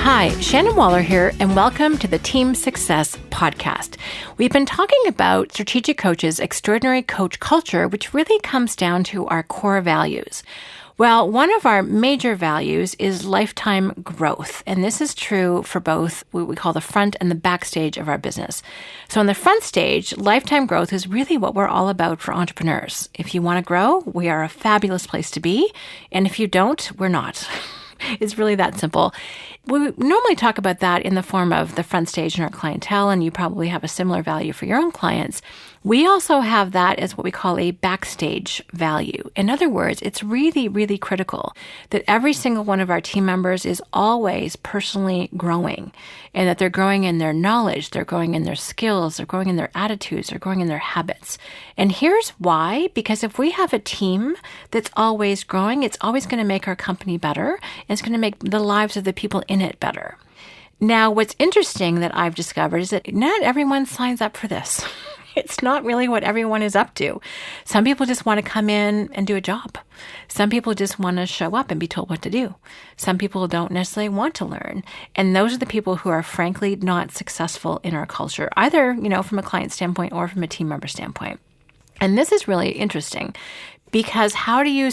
Hi, Shannon Waller here, and welcome to the Team Success Podcast. We've been talking about Strategic Coach's extraordinary coach culture, which really comes down to our core values. Well, one of our major values is lifetime growth, and this is true for both what we call the front and the back stage of our business. So on the front stage, lifetime growth is really what we're all about for entrepreneurs. If you want to grow, we are a fabulous place to be, and if you don't, we're not. It's really that simple. We normally talk about that in the form of the front stage in our clientele, and you probably have a similar value for your own clients. We also have that as what we call a backstage value. In other words, it's really, really critical that every single one of our team members is always personally growing, and that they're growing in their knowledge, they're growing in their skills, they're growing in their attitudes, they're growing in their habits. And here's why, because if we have a team that's always growing, it's always going to make our company better, and it's going to make the lives of the people in it better. Now, what's interesting that I've discovered is that not everyone signs up for this. It's not really what everyone is up to. Some people just want to come in and do a job. Some people just want to show up and be told what to do. Some people don't necessarily want to learn. And those are the people who are frankly not successful in our culture, either, from a client standpoint or from a team member standpoint. And this is really interesting because how do you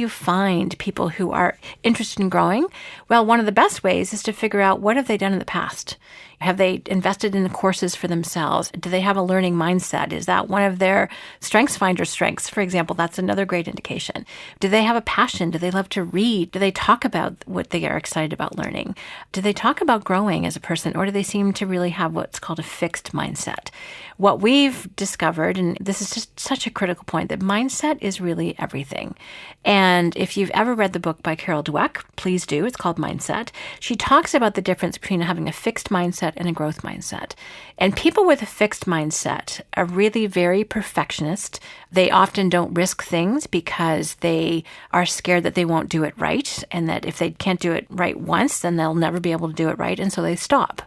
find people who are interested in growing? Well, one of the best ways is to figure out what have they done in the past. Have they invested in the courses for themselves? Do they have a learning mindset? Is that one of their StrengthsFinder strengths? For example, that's another great indication. Do they have a passion? Do they love to read? Do they talk about what they are excited about learning? Do they talk about growing as a person, or do they seem to really have what's called a fixed mindset? What we've discovered, and this is just such a critical point, that mindset is really everything. And if you've ever read the book by Carol Dweck, please do. It's called Mindset. She talks about the difference between having a fixed mindset and a growth mindset. And people with a fixed mindset are really very perfectionist. They often don't risk things because they are scared that they won't do it right, and that if they can't do it right once, then they'll never be able to do it right, and so they stop.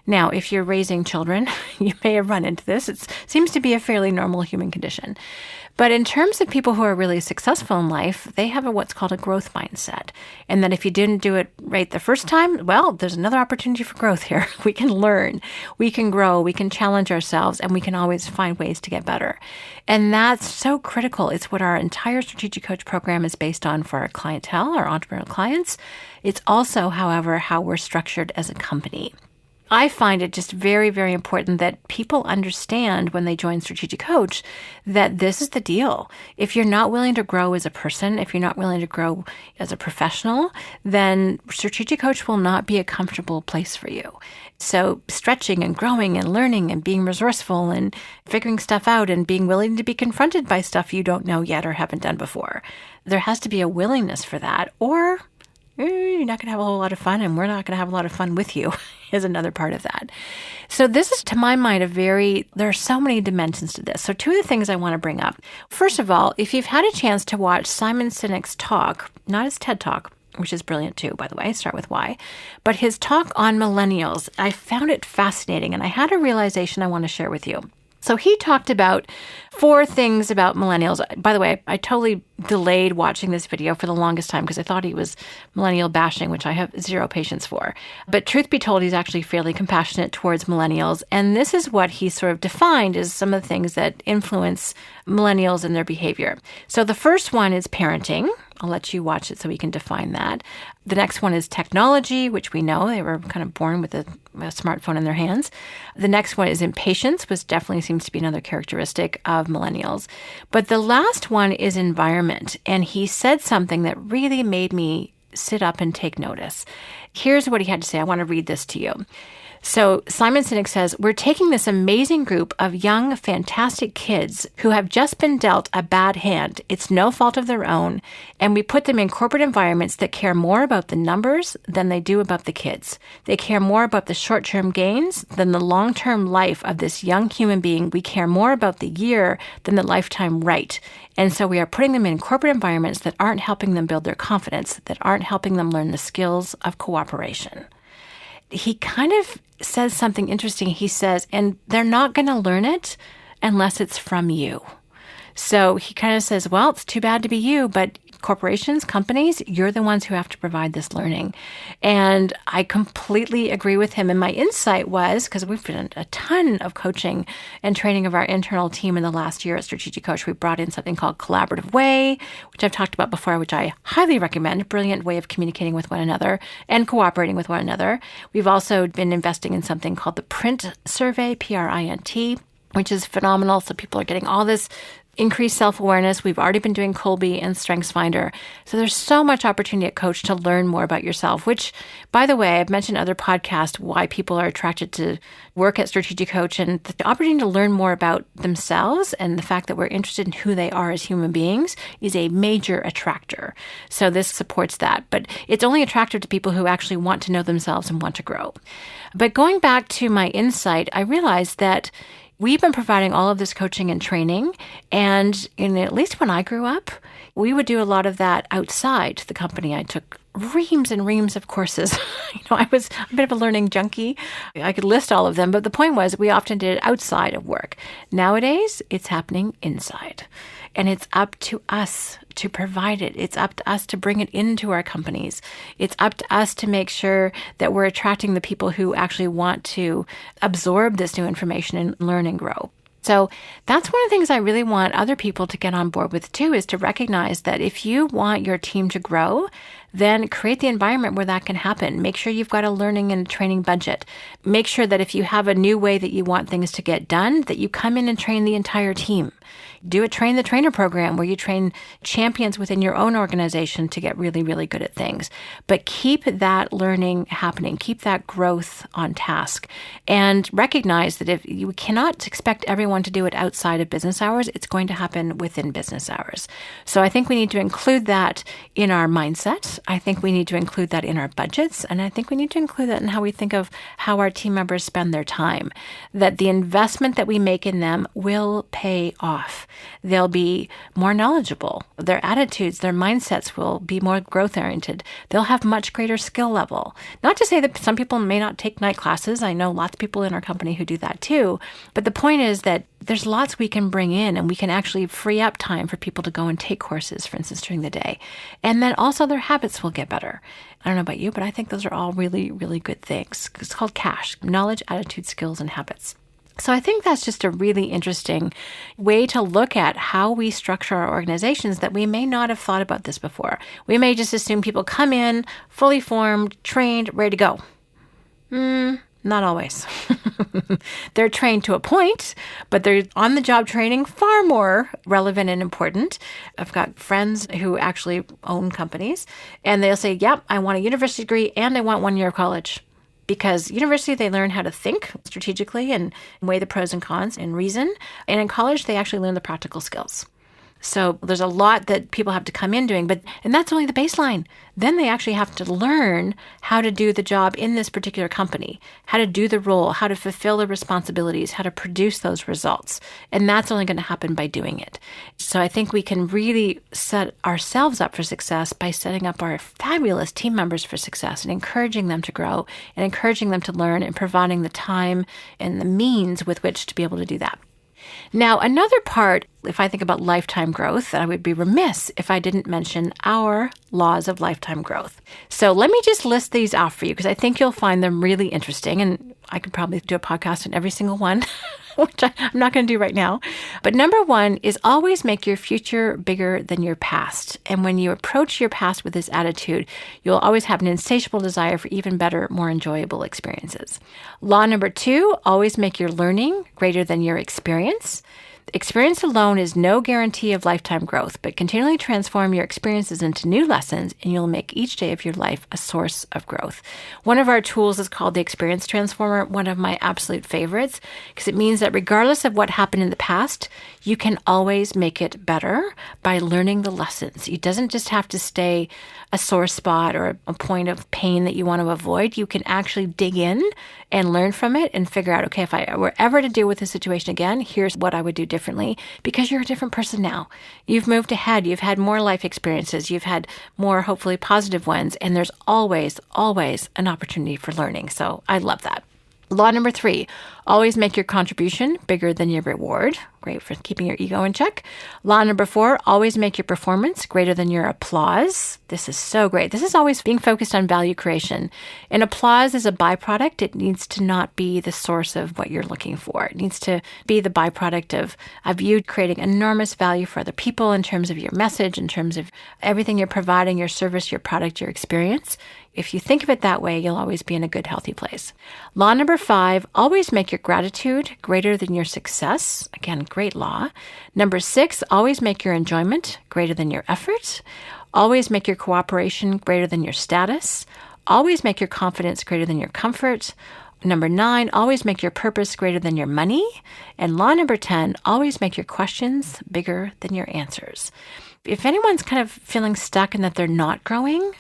Now, if you're raising children, you may have run into this. It seems to be a fairly normal human condition. But in terms of people who are really successful in life, they have what's called a growth mindset. And that if you didn't do it right the first time, well, there's another opportunity for growth here. We can learn, we can grow, we can challenge ourselves, and we can always find ways to get better. And that's so critical. It's what our entire Strategic Coach program is based on for our clientele, our entrepreneurial clients. It's also, however, how we're structured as a company. I find it just very, very important that people understand when they join Strategic Coach that this is the deal. If you're not willing to grow as a person, if you're not willing to grow as a professional, then Strategic Coach will not be a comfortable place for you. So stretching and growing and learning and being resourceful and figuring stuff out and being willing to be confronted by stuff you don't know yet or haven't done before. There has to be a willingness for that, or you're not going to have a whole lot of fun, and we're not going to have a lot of fun with you is another part of that. So this is, to my mind, there are so many dimensions to this. So two of the things I want to bring up. First of all, if you've had a chance to watch Simon Sinek's talk, not his TED Talk, which is brilliant too, by the way, start with why, but his talk on millennials, I found it fascinating, and I had a realization I want to share with you. So he talked about 4 things about millennials. By the way, I totally delayed watching this video for the longest time because I thought he was millennial bashing, which I have zero patience for. But truth be told, he's actually fairly compassionate towards millennials. And this is what he sort of defined as some of the things that influence millennials and their behavior. So the first one is parenting. I'll let you watch it so we can define that. The next one is technology, which we know they were kind of born with a smartphone in their hands. The next one is impatience, which definitely seems to be another characteristic of millennials. But the last one is environment. And he said something that really made me sit up and take notice. Here's what he had to say. I want to read this to you. So Simon Sinek says, we're taking this amazing group of young, fantastic kids who have just been dealt a bad hand. It's no fault of their own. And we put them in corporate environments that care more about the numbers than they do about the kids. They care more about the short-term gains than the long-term life of this young human being. We care more about the year than the lifetime right. And so we are putting them in corporate environments that aren't helping them build their confidence, that aren't helping them learn the skills of cooperation. He kind of says something interesting. He says, and they're not going to learn it unless it's from you. So he kind of says, well, it's too bad to be you, but corporations, companies, you're the ones who have to provide this learning. And I completely agree with him. And my insight was, because we've done a ton of coaching and training of our internal team in the last year at Strategic Coach, we brought in something called Collaborative Way, which I've talked about before, which I highly recommend. A brilliant way of communicating with one another and cooperating with one another. We've also been investing in something called the Print Survey, PRINT, which is phenomenal. So people are getting all this increased self-awareness. We've already been doing Colby and StrengthsFinder. So there's so much opportunity at Coach to learn more about yourself, which, by the way, I've mentioned in other podcasts why people are attracted to work at Strategic Coach, and the opportunity to learn more about themselves and the fact that we're interested in who they are as human beings is a major attractor. So this supports that. But it's only attractive to people who actually want to know themselves and want to grow. But going back to my insight, I realized that we've been providing all of this coaching and training, and at least when I grew up, we would do a lot of that outside the company. I took reams and reams of courses. I was a bit of a learning junkie. I could list all of them, but the point was we often did it outside of work. Nowadays, it's happening inside. And it's up to us to provide it. It's up to us to bring it into our companies. It's up to us to make sure that we're attracting the people who actually want to absorb this new information and learn and grow. So that's one of the things I really want other people to get on board with too, is to recognize that if you want your team to grow, then create the environment where that can happen. Make sure you've got a learning and training budget. Make sure that if you have a new way that you want things to get done, that you come in and train the entire team. Do a train the trainer program where you train champions within your own organization to get really, really good at things. But keep that learning happening. Keep that growth on task. And recognize that if you cannot expect everyone to do it outside of business hours, it's going to happen within business hours. So I think we need to include that in our mindset. I think we need to include that in our budgets. And I think we need to include that in how we think of how our team members spend their time. That the investment that we make in them will pay off. They'll be more knowledgeable. Their attitudes, their mindsets will be more growth-oriented. They'll have much greater skill level. Not to say that some people may not take night classes. I know lots of people in our company who do that too. But the point is that there's lots we can bring in, and we can actually free up time for people to go and take courses, for instance, during the day. And then also their habits will get better. I don't know about you, but I think those are all really, really good things. It's called CASH, knowledge, attitude, skills, and habits. So I think that's just a really interesting way to look at how we structure our organizations that we may not have thought about this before. We may just assume people come in, fully formed, trained, ready to go. Not always. They're trained to a point, but their on-the-job training far more relevant and important. I've got friends who actually own companies, and they'll say, yep, I want a university degree and I want 1 year of college. Because university, they learn how to think strategically and weigh the pros and cons and reason. And in college, they actually learn the practical skills. So there's a lot that people have to come in doing, and that's only the baseline. Then they actually have to learn how to do the job in this particular company, how to do the role, how to fulfill the responsibilities, how to produce those results. And that's only going to happen by doing it. So I think we can really set ourselves up for success by setting up our fabulous team members for success and encouraging them to grow and encouraging them to learn and providing the time and the means with which to be able to do that. Now, another part, if I think about lifetime growth, I would be remiss if I didn't mention our laws of lifetime growth. So let me just list these off for you because I think you'll find them really interesting. And I could probably do a podcast on every single one, which I'm not going to do right now. But number one is always make your future bigger than your past. And when you approach your past with this attitude, you'll always have an insatiable desire for even better, more enjoyable experiences. Law number two, always make your learning greater than your experience. Experience alone is no guarantee of lifetime growth, but continually transform your experiences into new lessons, and you'll make each day of your life a source of growth. One of our tools is called the Experience Transformer, one of my absolute favorites, because it means that regardless of what happened in the past, you can always make it better by learning the lessons. It doesn't just have to stay a sore spot or a point of pain that you want to avoid. You can actually dig in and learn from it and figure out, okay, if I were ever to deal with this situation again, here's what I would do differently, because you're a different person now. You've moved ahead. You've had more life experiences. You've had more, hopefully, positive ones. And there's always, always an opportunity for learning. So I love that. Law number three, always make your contribution bigger than your reward. Great for keeping your ego in check. Law number 4, always make your performance greater than your applause. This is so great. This is always being focused on value creation. And applause is a byproduct. It needs to not be the source of what you're looking for. It needs to be the byproduct of you creating enormous value for other people in terms of your message, in terms of everything you're providing, your service, your product, your experience. If you think of it that way, you'll always be in a good, healthy place. Law number 5, always make your gratitude greater than your success. Again, great law. Number 6, always make your enjoyment greater than your effort. Always make your cooperation greater than your status. Always make your confidence greater than your comfort. Number 9, always make your purpose greater than your money. And law number 10, always make your questions bigger than your answers. If anyone's kind of feeling stuck and that they're not growing,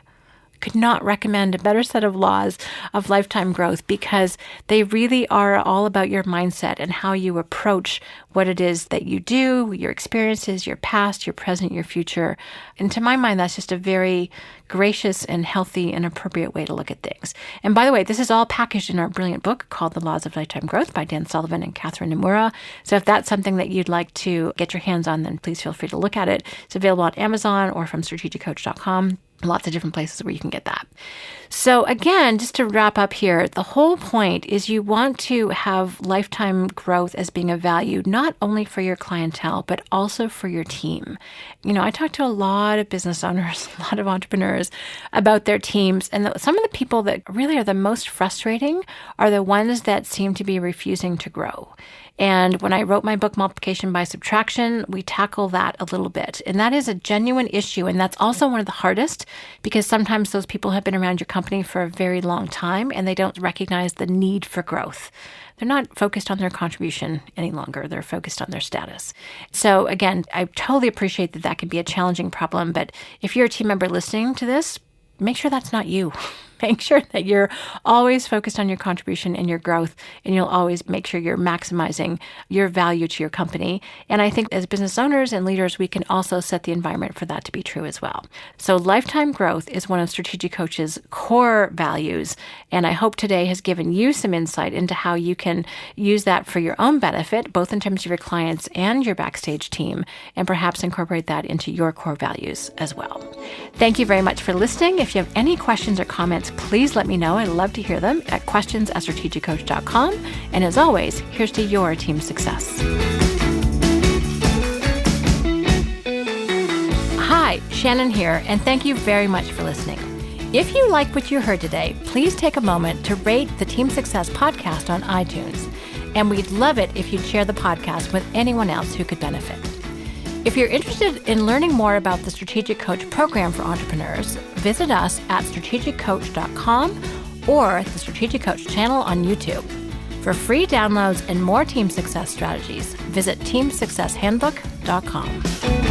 could not recommend a better set of laws of lifetime growth, because they really are all about your mindset and how you approach what it is that you do, your experiences, your past, your present, your future. And to my mind, that's just a very gracious and healthy and appropriate way to look at things. And by the way, this is all packaged in our brilliant book called The Laws of Lifetime Growth by Dan Sullivan and Catherine Nomura. So if that's something that you'd like to get your hands on, then please feel free to look at it. It's available on Amazon or from strategiccoach.com. Lots of different places where you can get that. So again, just to wrap up here, the whole point is you want to have lifetime growth as being a value, not only for your clientele, but also for your team. You know, I talk to a lot of business owners, a lot of entrepreneurs about their teams. And some of the people that really are the most frustrating are the ones that seem to be refusing to grow. And when I wrote my book, Multiplication by Subtraction, we tackle that a little bit. And that is a genuine issue. And that's also one of the hardest, because sometimes those people have been around your company for a very long time and they don't recognize the need for growth. They're not focused on their contribution any longer. They're focused on their status. So again, I totally appreciate that that can be a challenging problem. But if you're a team member listening to this, make sure that's not you. Make sure that you're always focused on your contribution and your growth, and you'll always make sure you're maximizing your value to your company. And I think as business owners and leaders, we can also set the environment for that to be true as well. So lifetime growth is one of Strategic Coach's core values. And I hope today has given you some insight into how you can use that for your own benefit, both in terms of your clients and your backstage team, and perhaps incorporate that into your core values as well. Thank you very much for listening. If you have any questions or comments, please let me know. I'd love to hear them at questions@strategiccoach.com. And as always, here's to your team success. Hi, Shannon here, and thank you very much for listening. If you like what you heard today, please take a moment to rate the Team Success podcast on iTunes. And we'd love it if you'd share the podcast with anyone else who could benefit. If you're interested in learning more about the Strategic Coach program for entrepreneurs, visit us at strategiccoach.com or the Strategic Coach channel on YouTube. For free downloads and more team success strategies, visit teamsuccesshandbook.com.